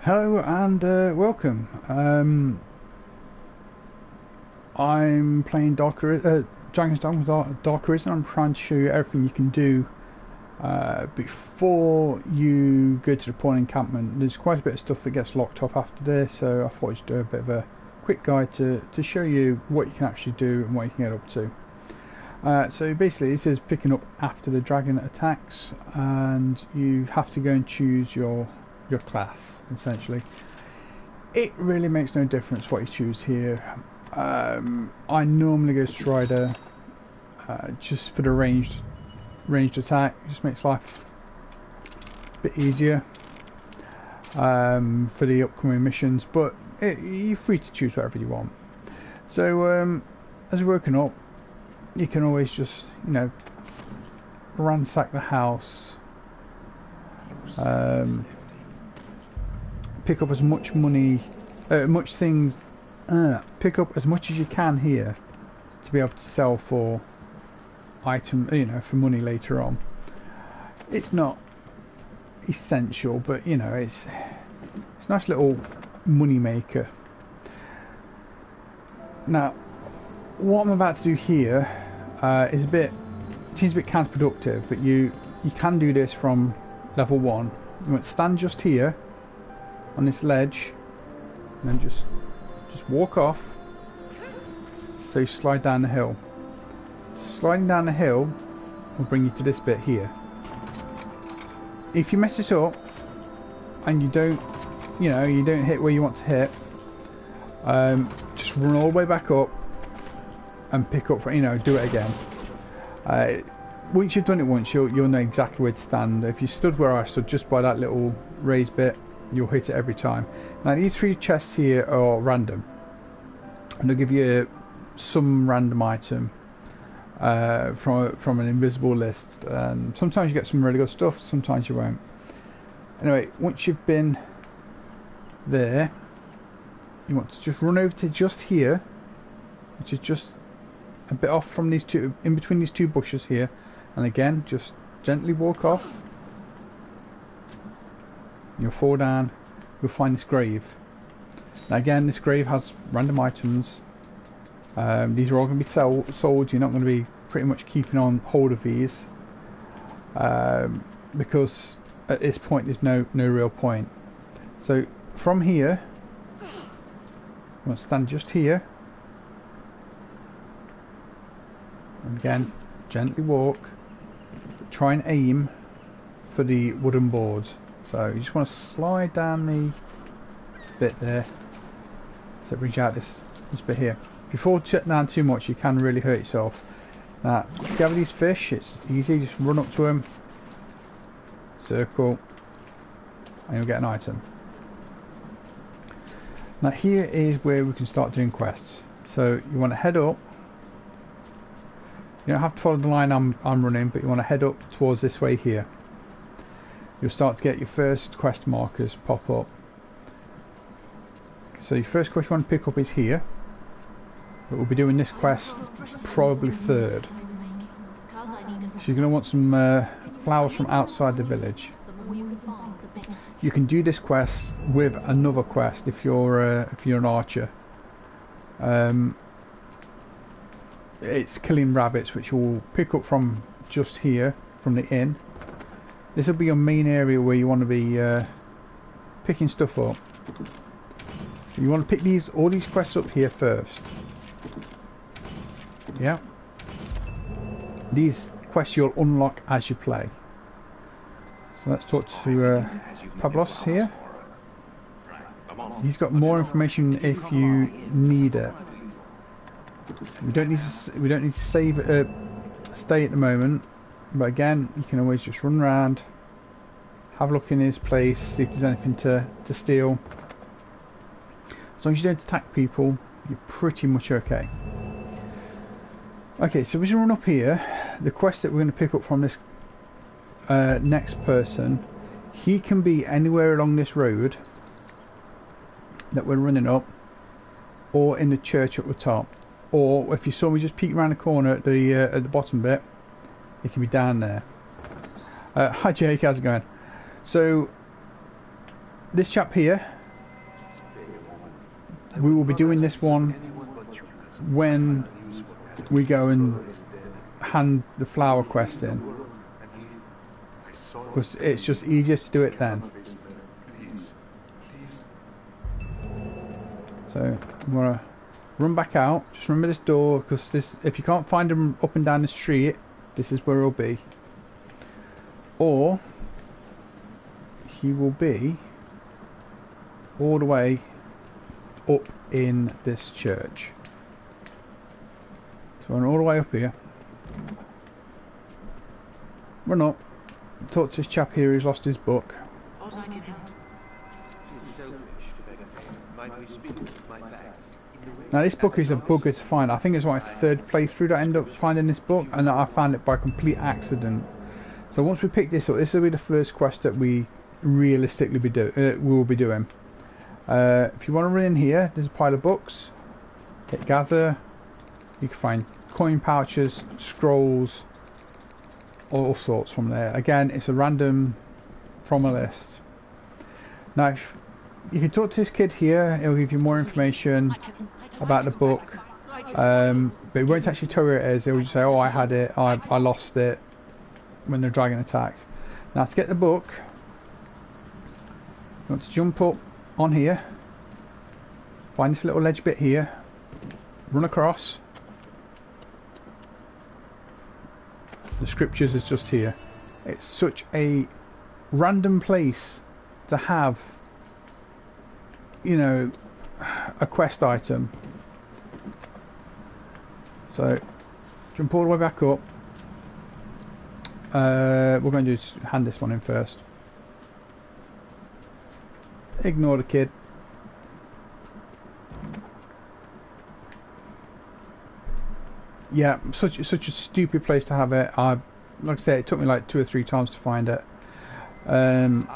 Hello and welcome. I'm playing Dragon's Dogma with Dark Arisen. I'm trying to show you everything you can do before you go to the Pawn Encampment. There's quite a bit of stuff that gets locked off after this, so I thought I'd just do a bit of a quick guide to show you what you can actually do and what you can get up to. So basically this is picking up after the dragon attacks, and you have to go and choose your class. Essentially it really makes no difference what you choose here. I normally go Strider just for the ranged attack. It just makes life a bit easier for the upcoming missions, but you're free to choose whatever you want. So as we're working up, you can always just, you know, ransack the house, pick up as much money, pick up as much as you can here to be able to sell for item, you know, for money later on. It's not essential, but you know, it's a nice little money maker. Now, what I'm about to do here seems a bit counterproductive, but you can do this from level 1. You want to stand just here on this ledge and then just walk off, so you slide down the hill. Sliding down the hill will bring you to this bit here. If you mess this up and you don't hit where you want to hit, just run all the way back up and pick up, do it again. Once you've done it once, you'll know exactly where to stand. If you stood where I stood, just by that little raised bit, you'll hit it every time. Now these 3 chests here are random, and they'll give you some random item from an invisible list. Sometimes you get some really good stuff, sometimes you won't. Anyway, once you've been there, you want to just run over to just here, which is just a bit off from these two, in between these 2 bushes here, and again just gently walk off. You'll fall down, you'll find this grave. Now again, this grave has random items. These are all going to be sold. You're not going to be pretty much keeping on hold of these, because at this point there's no real point. So from here, you want to stand just here, and again gently walk. Try and aim for the wooden boards. So you just want to slide down the bit there, so it brings you out this bit here. Before shutting down too much, you can really hurt yourself. Now, if you have these fish, it's easy. Just run up to them, circle, and you'll get an item. Now here is where we can start doing quests. So you want to head up. You don't have to follow the line I'm running, but you want to head up towards this way here. You'll start to get your first quest markers pop up. So your first quest you want to pick up is here, but we'll be doing this quest probably 3rd. So you're going to want some flowers from outside the village. You can do this quest with another quest if you're an archer. It's killing rabbits, which you'll pick up from just here, from the inn. This will be your main area where you want to be picking stuff up. So you want to pick all these quests up here first. Yeah. These quests you'll unlock as you play. So let's talk to Pavlos here. He's got more information if you need it. We don't need to stay at the moment, but again, you can always just run around, have a look in his place, see if there's anything to steal. As long as you don't attack people, you're pretty much okay. Okay, so as we run up here, the quest that we're going to pick up from this next person, he can be anywhere along this road that we're running up, or in the church at the top, or if you saw me just peek around the corner at the bottom bit, it can be down there. Hi Jake, how's it going? So this chap here, we will be doing this one when we go and hand the flower quest in, because it's just easier to do it then. So I'm gonna run back out. Just remember this door, because this, if you can't find him up and down the street, this is where he'll be. Or he will be all the way up in this church. So run all the way up here. Run up. Talk to this chap here who's lost his book. Now this book is a bugger to find. I think it's my third playthrough that I end up finding this book, and I found it by complete accident. So once we pick this up, this will be the first quest that we realistically will be doing. If you want to run in here, there's a pile of books. Hit gather. You can find coin pouches, scrolls, all sorts from there. Again, it's a random from a list. Now, if you can talk to this kid here, he'll give you more information about the book, but he won't actually tell you where it is. He'll just say, oh, I had it, I lost it when the dragon attacked. Now to get the book, you want to jump up on here, find this little ledge bit here, run across. The scriptures is just here. It's such a random place to have, you know, a quest item. So jump all the way back up. We're going to hand this one in first. Ignore the kid. Yeah, such a stupid place to have it. Like I said, it took me like 2 or 3 times to find it. And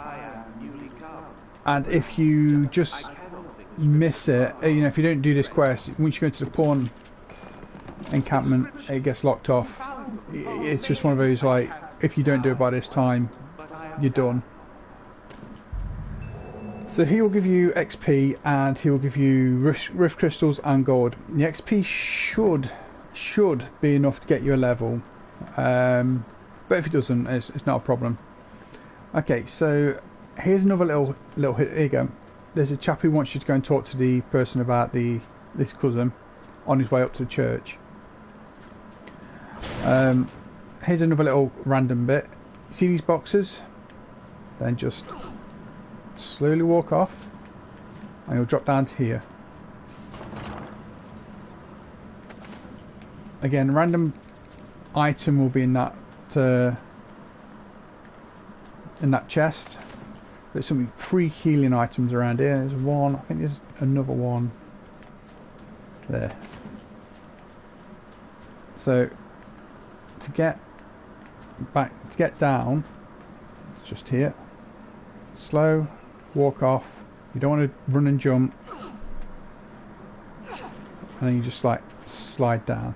if you just miss it, you know, if you don't do this quest, once you go to the Pawn Encampment, it gets locked off. It's just one of those, like, if you don't do it by this time, you're done. So he will give you XP, and he will give you rift crystals and gold. The XP should be enough to get you a level, but if it doesn't, it's not a problem. Okay, so here's another little hit. Here you go. There's a chap who wants you to go and talk to the person about this cousin on his way up to the church. Here's another little random bit. See these boxes? Then just slowly walk off, and you'll drop down to here. Again, random item will be in that chest. There's some free healing items around here. There's one. I think there's another one there. So to get down, it's just here. Slow, walk off. You don't want to run and jump, and then you just like slide down.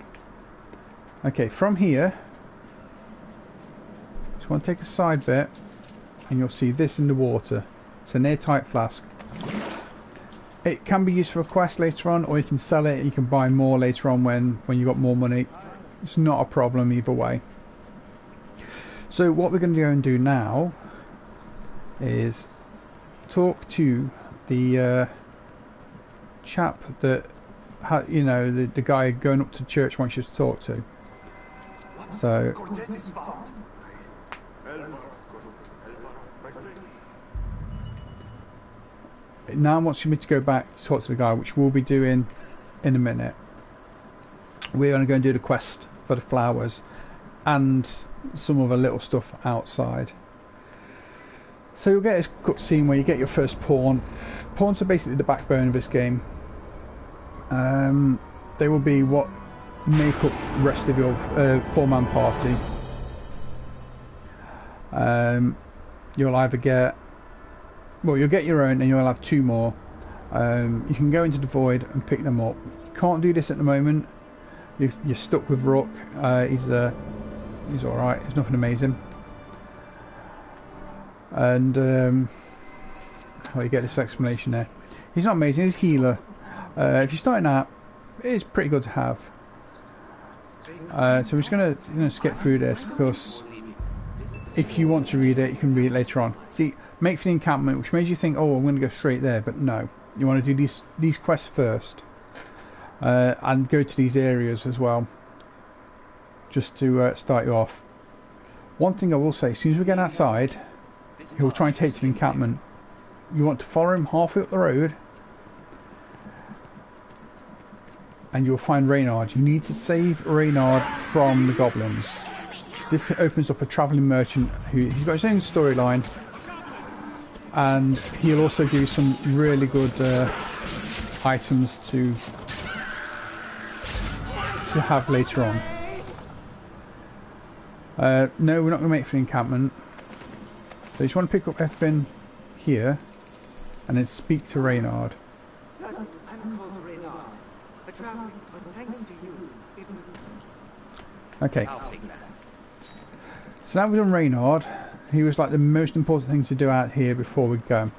Okay, from here, just want to take a side bit, and you'll see this in the water. It's an airtight flask. It can be used for a quest later on, or you can sell it. You can buy more later on when you've got more money. It's not a problem either way. So what we're going to go and do now is talk to the chap that, you know, the guy going up to church wants you to talk to. So now wants me to go back to talk to the guy, which we'll be doing in a minute. We're going to go and do the quest for the flowers and some other little stuff outside. So you'll get this cutscene where you get your first pawn. Pawns are basically the backbone of this game. They will be what make up the rest of your 4-man party. You'll either get, well, you'll get your own, and you'll have 2 more. You can go into the void and pick them up. You can't do this at the moment. You're stuck with Rook. He's alright. There's nothing amazing. And why you get this explanation there. He's not amazing, he's a healer. If you're starting out, it's pretty good to have. So we're just gonna skip through this because if you want to read it, you can read it later on. See, make for the encampment, which made you think, oh, I'm going to go straight there, but no. You want to do these quests first, and go to these areas as well, just to start you off. One thing I will say, as soon as we get outside, he'll try and take to the encampment. You want to follow him halfway up the road, and you'll find Reynard. You need to save Reynard from the goblins. This opens up a travelling merchant he's got his own storyline, and he'll also give you some really good items to have later on. No, we're not going to make for the encampment. So you just want to pick up everything here, and then speak to Reynard. I'm called Reynard. A traveler, but thanks to you, it was... Okay. So now we've done Reynard. He was like the most important thing to do out here before we go.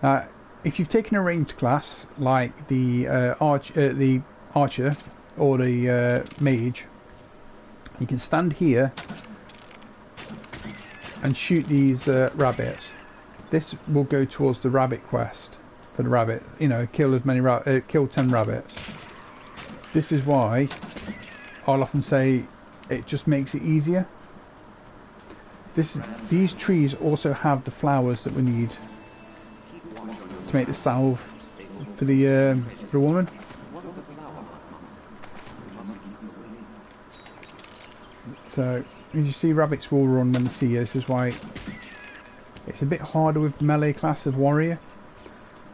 Now, if you've taken a ranged class like the archer or the mage, you can stand here and shoot these rabbits. This will go towards the rabbit quest for the rabbit. You know, kill 10 rabbits. This is why I'll often say it just makes it easier. These trees also have the flowers that we need to make the salve for the woman. So as you see, rabbits will run when they see you. This is why it's a bit harder with melee class as warrior,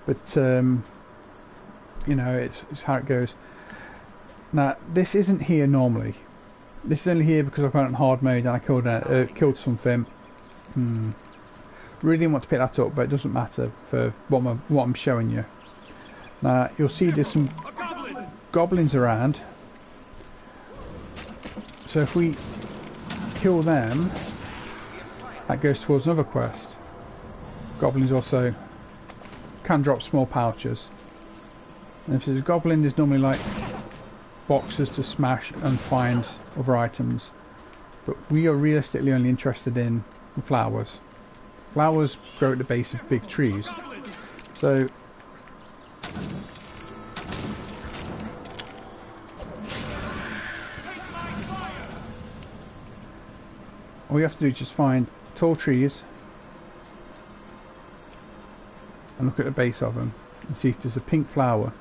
but you know, it's how it goes. Now this isn't here normally. This is only here because I've gone on hard mode and I killed something. Really didn't want to pick that up, but it doesn't matter for what I'm showing you. Now you'll see there's some goblins around. So if we kill them, that goes towards another quest. Goblins also can drop small pouches. And if there's a goblin, there's normally like boxes to smash and find other items, but we are realistically only interested in the flowers. Flowers grow at the base of big trees, so all you have to do is just find tall trees and look at the base of them and see if there's a pink flower.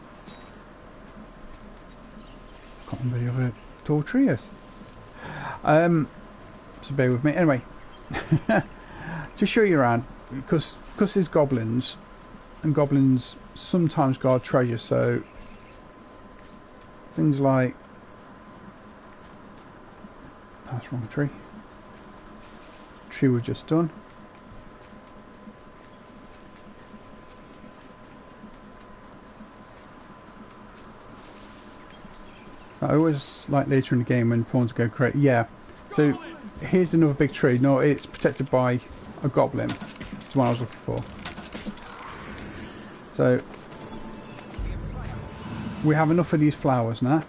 Can't remember the other tall tree is. So bear with me. Anyway, to show you around, because there's goblins, and goblins sometimes guard treasure. So things like, that's the wrong tree. Tree we've just done. I always like later in the game when pawns go crazy. Yeah, so here's another big tree. No, it's protected by a goblin. That's what I was looking for. So we have enough of these flowers now,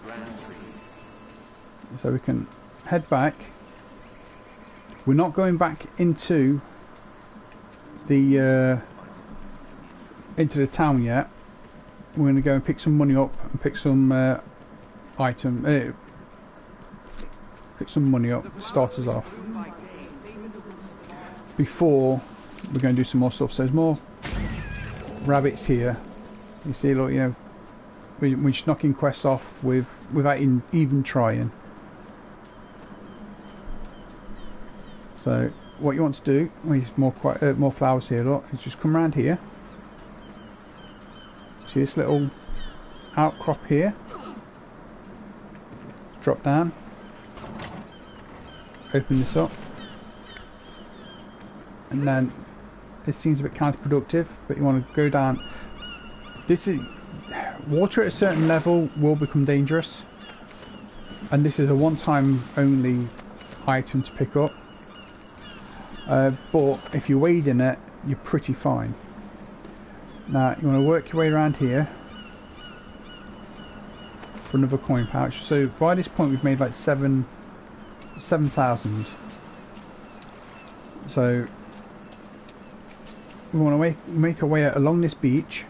so we can head back. We're not going back into the town yet. We're going to go and pick some money up and pick some pick some money up, start us off before we're going to do some more stuff. So there's more rabbits here. You see, look, you know, we're just knocking quests off without even trying. So what you want to do, there's more flowers here, look, is just come around here. See this little outcrop here? Drop down, open this up, and then it seems a bit counterproductive, but you want to go down. This is water at a certain level will become dangerous, and this is a one-time only item to pick up, but if you wade in it, you're pretty fine. Now you want to work your way around here for another coin pouch. So by this point we've made like 7,000. So we want to make our way along this beach.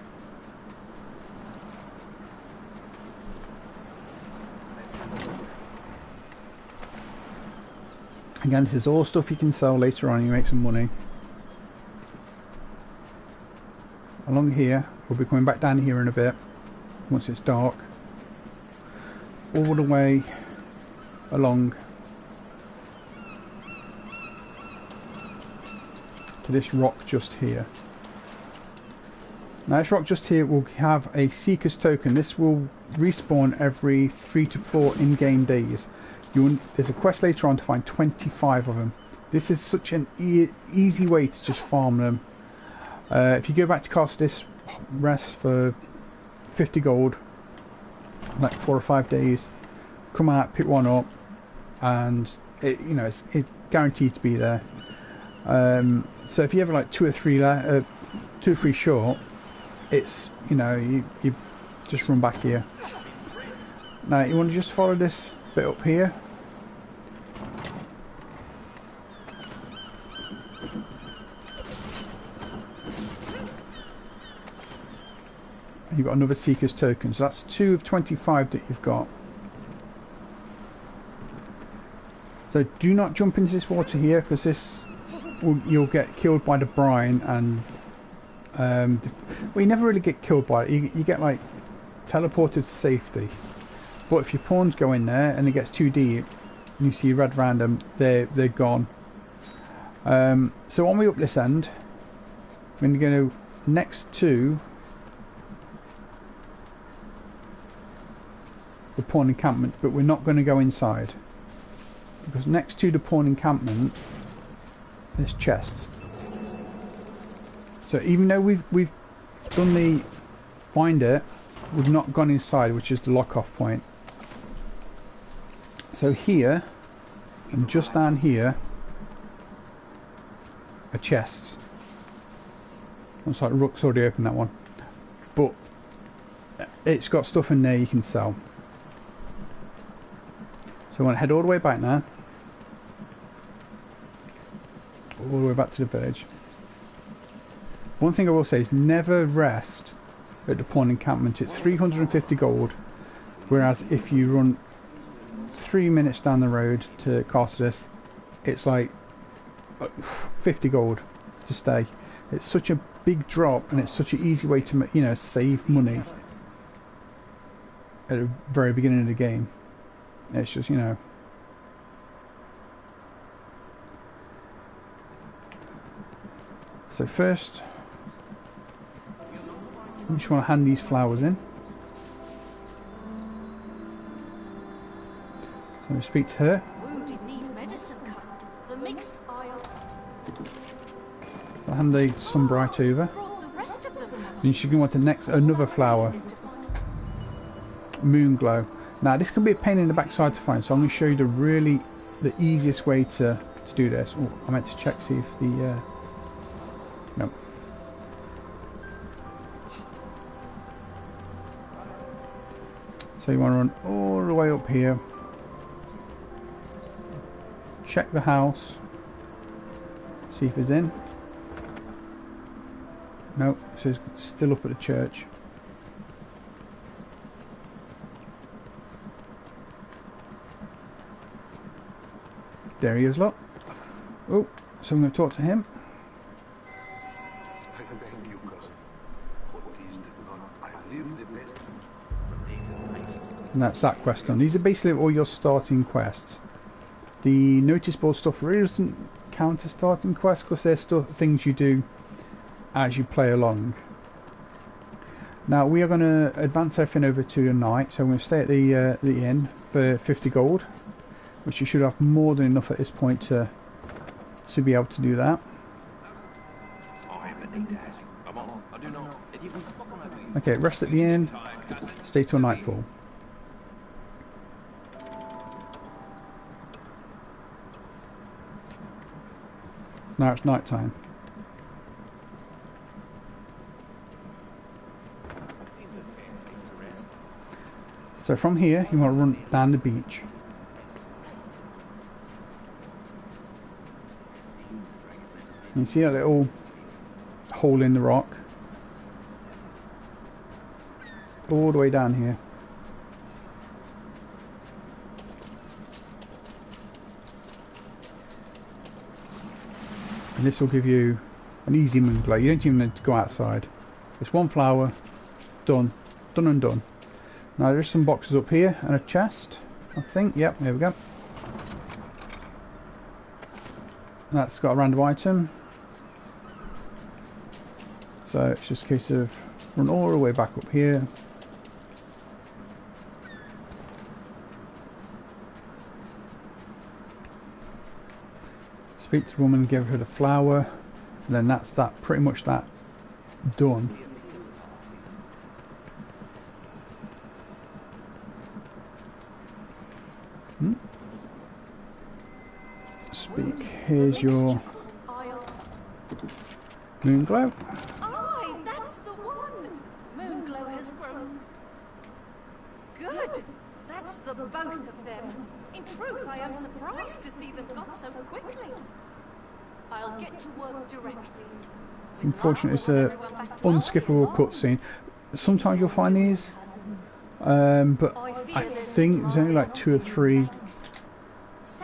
Again, this is all stuff you can sell later on and you make some money. Along here, we'll be coming back down here in a bit, once it's dark. All the way along to this rock just here. Now this rock just here will have a Seeker's token. This will respawn every 3 to 4 in-game days. There's a quest later on to find 25 of them. This is such an easy way to just farm them. If you go back to Cassardis, rest for 50 gold, like 4 or 5 days, come out, pick one up, and it's guaranteed to be there. So if you have like 2 or 3 short, it's you just run back here. Now you want to just follow this bit up here. And you've got another Seeker's token, so that's 2 of 25 that you've got. So do not jump into this water here, because you'll get killed by the brine, and well, you never really get killed by it. You get like teleported to safety. But if your pawns go in there and it gets too deep and you see red around them, they're gone. So on the way up this end, we're going to go next to the Pawn Encampment, but we're not going to go inside, because next to the Pawn Encampment there's chests. So even though we've done the find it, we've not gone inside, which is the lock-off point. So here and just down here are chests. Looks like Rook's already opened that one, but it's got stuff in there you can sell. So I want to head all the way back now, all the way back to the village. One thing I will say is never rest at the Pawn Encampment. It's 350 gold, whereas if you run 3 minutes down the road to Cassardis, it's like 50 gold to stay. It's such a big drop, and it's such an easy way to save money at the very beginning of the game. It's just so first you just want to hand these flowers in. So we speak to her. Wounded need medicine, cousin. The mixed oil. I'll hand the sunbright over. Then she's going to want another flower. Moonglow. Now this can be a pain in the backside to find, so I'm going to show you the easiest way to do this. Oh, I meant to check see if the no. So you want to run all the way up here, check the house, see if it's in. No, so it's still up at the church. There he is, look. Oh, so I'm going to talk to him. I thank you, cousin. What is the not I live the best. And that's that quest done. These are basically all your starting quests. The notice board stuff really doesn't count as starting quests, because they're still things you do as you play along. Now we are going to advance everything over to the night, so I'm going to stay at the inn for 50 gold, which you should have more than enough at this point to be able to do that. Okay, rest at the inn, stay till nightfall. Now it's night time. So from here, you want to run down the beach. You see that little hole in the rock? All the way down here. And this will give you an easy moon glow. You don't even need to go outside. It's one flower, done. Done and done. Now there's some boxes up here and a chest, I think. Yep, there we go. That's got a random item. So it's just a case of run all the way back up here. Speak to the woman, give her the flower, and then that's that, pretty much that done. Speak, here's your moon glow. Aye, that's the one. Moon glow has grown. Good. That's the both of them. In truth, I am surprised to see them got so quickly. I'll get to work directly. It's unfortunate, it's a unskippable cutscene. Sometimes you'll find these, but I think there's only like 2 or 3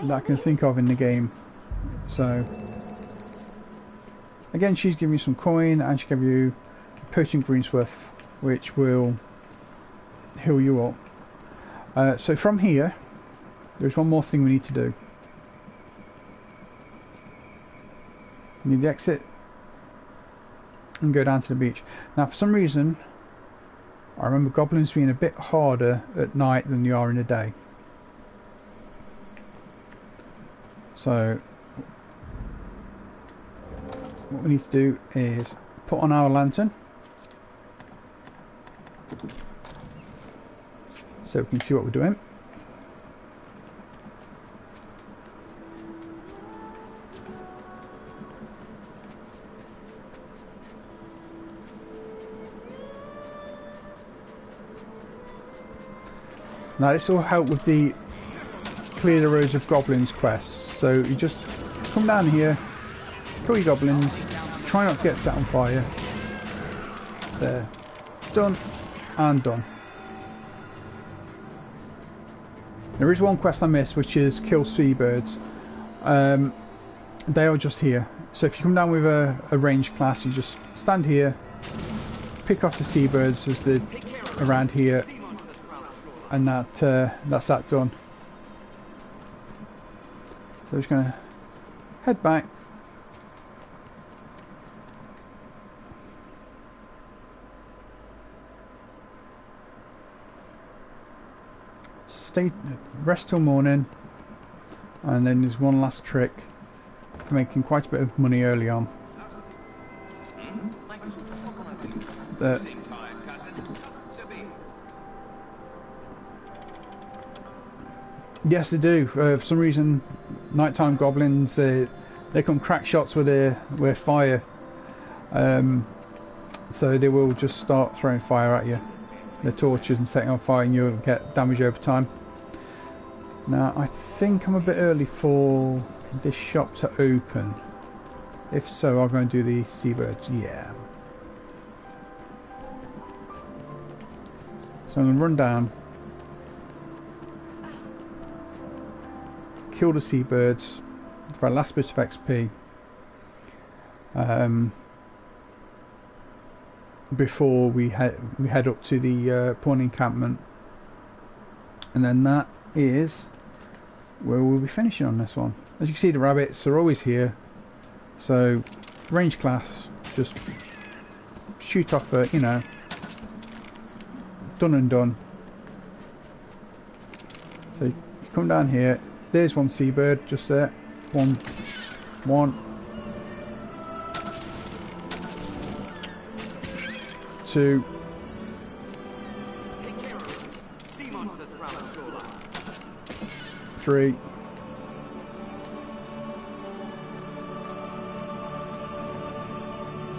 that I can think of in the game. So again, she's giving you some coin and she gave you potent greensworth, which will heal you up. So from here, there's one more thing we need to do. You need to exit and go down to the beach. Now, for some reason, I remember goblins being a bit harder at night than they are in the day. So what we need to do is put on our lantern so we can see what we're doing. Now this will help with the clear the roads of goblins quests. So you just come down here, kill your goblins, try not to get set on fire. There. Done and done. There is one quest I missed, which is kill seabirds. They are just here. So if you come down with a ranged class, you just stand here, pick off the seabirds as they're around here, and that's that done. So I'm just going to head back. Rest till morning, and then there's one last trick for making quite a bit of money early on. Yes, they do. For some reason, nighttime goblins they come crack shots with fire, so they will just start throwing fire at you, their torches, and setting on fire, and you'll get damage over time. Now I think I'm a bit early for this shop to open. If so, I'll go and do the seabirds. Yeah. So I'm going to run down, kill the seabirds for our last bit of XP before we head up to the Pawn Encampment, and then that is where we'll be finishing on this one. As you can see, the rabbits are always here, so range class, just shoot off a, you know, done and done. So you come down here, there's one seabird just there, one, 2. Take care of it. Sea monsters prowl the shoreline. 3.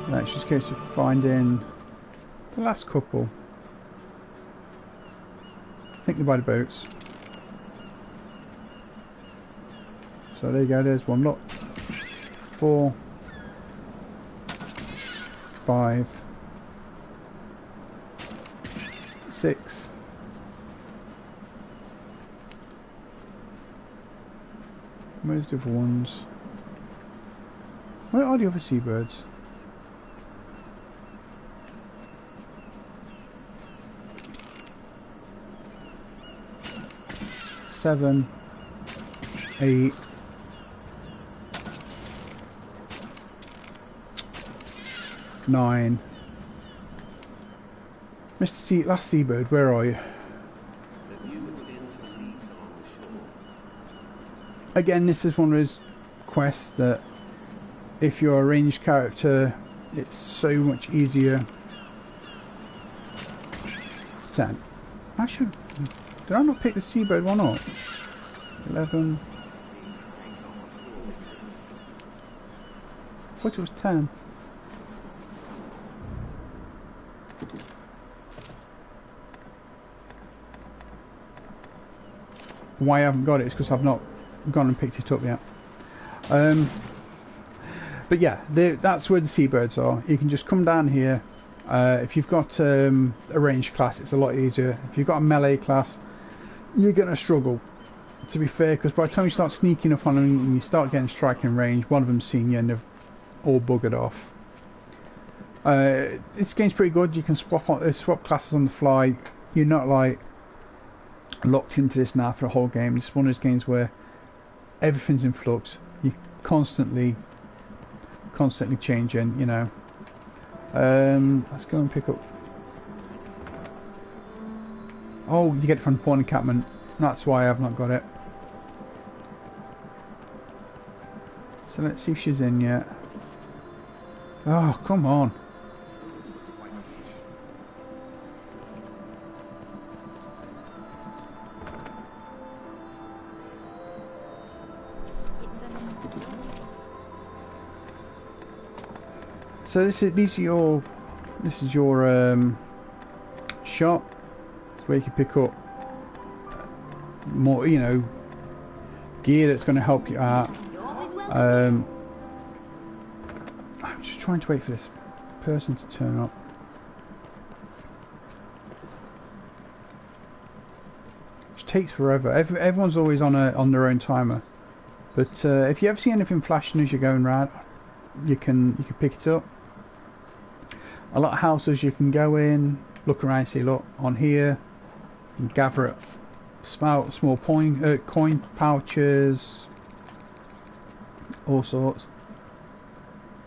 Now it's just a case of finding the last couple. I think they're by the boats. So there you go, there's one. Look. 4, 5, 6. Where's the other ones? Where are the other seabirds? Seven, 8, 9. Mr. Last Seabird, where are you? Again, this is one of those quests that if you're a ranged character, it's so much easier. 10. Did I not pick the Seabird one up? 11. I thought it was 10. Why I haven't got it is because I've not gone and picked it up yet. But yeah, that's where the seabirds are. You can just come down here. If you've got a ranged class, it's a lot easier. If you've got a melee class, you're going to struggle, to be fair, because by the time you start sneaking up on them and you start getting striking range, one of them's seen you and they've all buggered off. This game's pretty good. You can swap classes on the fly. You're not like locked into this now for a whole game. It's one of those games where everything's in flux. You're constantly changing, you know. Let's go and pick up. Oh, you get it from Pawn Encampment. That's why I've not got it. So let's see if she's in yet. Oh, come on. So this is your shop. It's where you can pick up more, you know, gear that's going to help you out. I'm just trying to wait for this person to turn up. It takes forever. Everyone's always on their own timer. But if you ever see anything flashing as you're going round, you can pick it up. A lot of houses you can go in, look around, see, look on here, you can gather up small coin pouches, all sorts.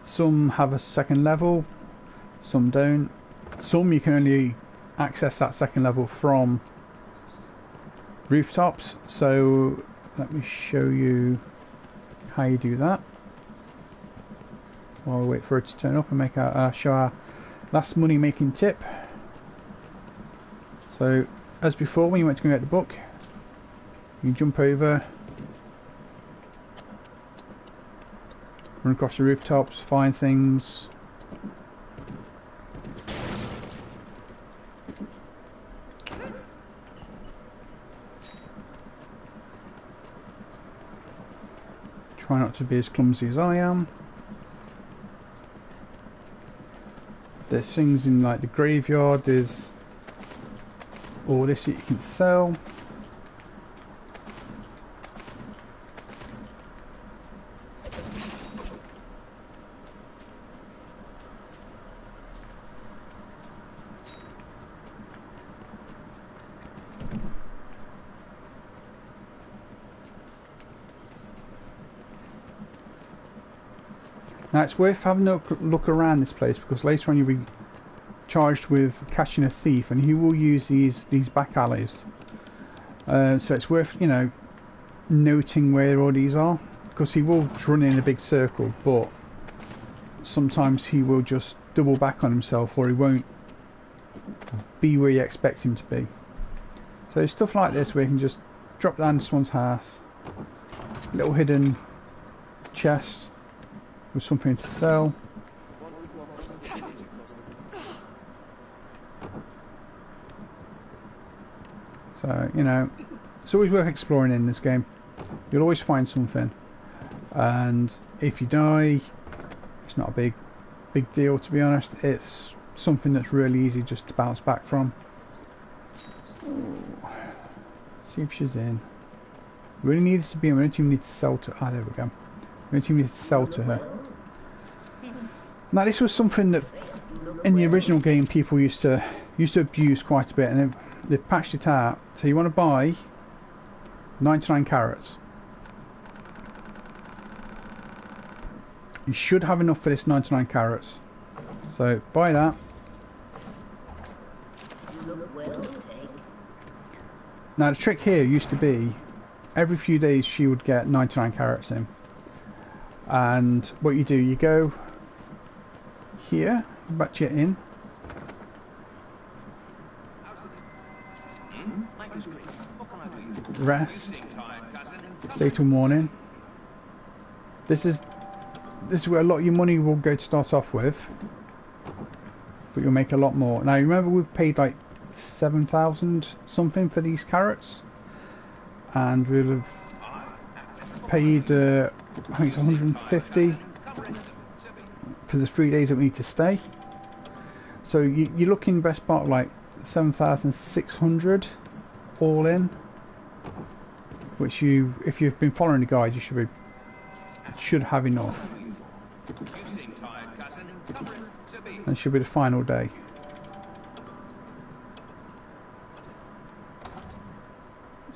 Some have a second level, some don't. Some you can only access that second level from rooftops. So let me show you how you do that while we wait for it to turn up and make our show our last money making tip. So as before, when you went to go get the book, you jump over, run across the rooftops, find things. Try not to be as clumsy as I am. There's things in like the graveyard, there's all this that you can sell. Now it's worth having a look around this place, because later on you'll be charged with catching a thief, and he will use these back alleys. So it's worth, you know, noting where all these are, because he will run in a big circle, but sometimes he will just double back on himself, or he won't be where you expect him to be. So stuff like this where you can just drop down to someone's house, little hidden chest with something to sell. So, you know, it's always worth exploring in this game. You'll always find something. And if you die, it's not a big deal, to be honest. It's something that's really easy just to bounce back from. Ooh. See if she's in. We really need to be in. We don't even need to sell to. Ah, there we go. We don't even need to sell to her. Now, this was something that in the original game people used to abuse quite a bit, and they've patched it out. So you want to buy 99 carrots. You should have enough for this 99 carrots. So buy that. Now the trick here used to be every few days she would get 99 carrots in. And what you do, you go here, batch it in. Rest. Stay till morning. This is where a lot of your money will go to start off with, but you'll make a lot more. Now remember, we've paid like 7,000 something for these carrots, and we'll have paid I think it's 150 for the 3 days that we need to stay. So you're looking best part of like 7,600 all in, which if you've been following the guide, you should have enough. And should be the final day.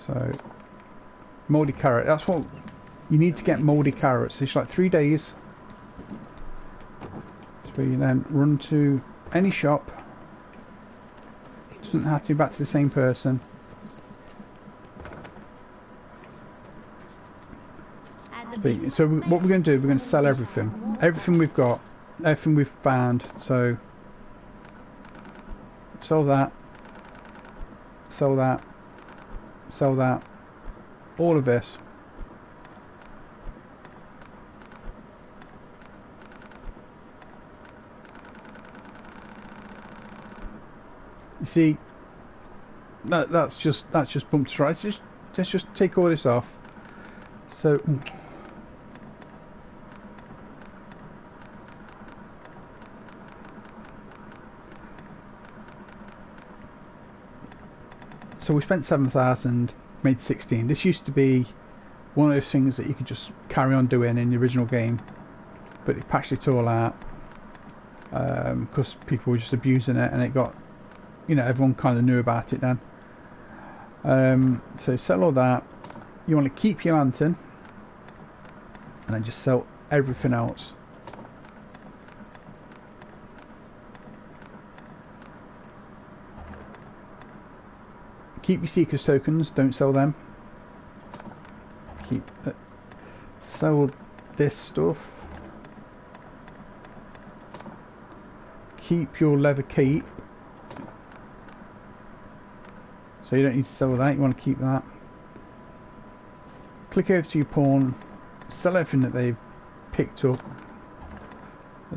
So mouldy carrot, that's what you need to get. Mouldy carrots. It's like 3 days. So you then run to any shop. Doesn't have to be back to the same person. So what we're going to do, we're going to sell everything we've got, everything we've found. So sell that, sell that, sell that, all of this. You see, that's just bumped to right. Let's just take all this off. So we spent 7,000, made 16. This used to be one of those things that you could just carry on doing in the original game, but it patched it all out because people were just abusing it, and it got, you know, everyone kind of knew about it then. So sell all that. You want to keep your lantern, and then just sell everything else. Keep your Seekers tokens, don't sell them. Sell this stuff. Keep your leather cape. So you don't need to sell that, you want to keep that. Click over to your pawn, sell everything that they've picked up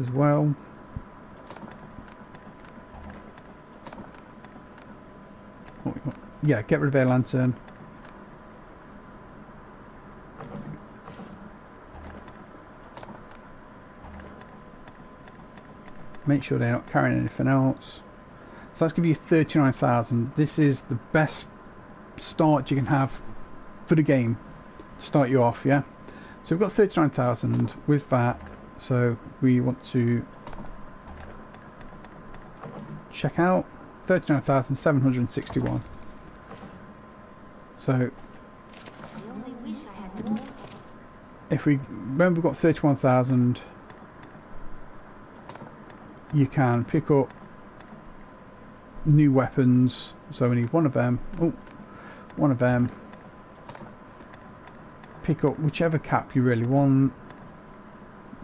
as well. Yeah, get rid of their lantern. Make sure they're not carrying anything else. So let's give you 39,000. This is the best start you can have for the game to start you off, yeah? So we've got 39,000 with that. So we want to check out 39,761. So if we remember, we've got 31,000. You can pick up new weapons. So we need one of them. Oh, one of them. Pick up whichever cap you really want.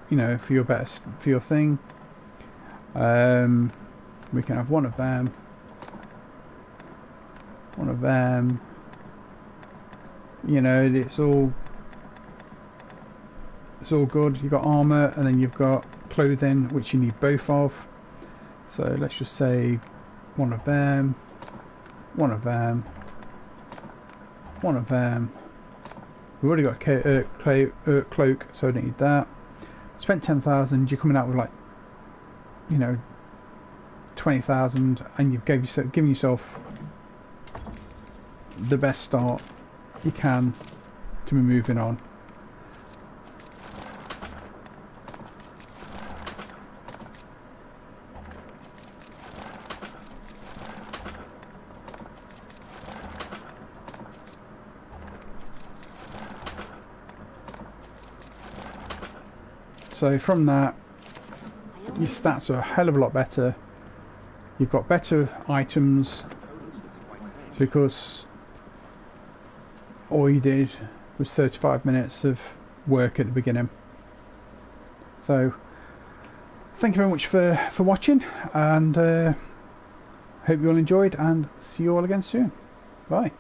You know, for your best, for your thing. We can have one of them. One of them. You know, it's all good. You've got armor, and then you've got clothing, which you need both of. So let's just say one of them, one of them, one of them. We've already got a cloak, so I don't need that. Spent 10,000. You're coming out with like, you know, 20,000, and you've given yourself the best start you can to be moving on. So from that, your stats are a hell of a lot better. You've got better items because all you did was 35 minutes of work at the beginning. So thank you very much for watching, and hope you all enjoyed, and see you all again soon. Bye.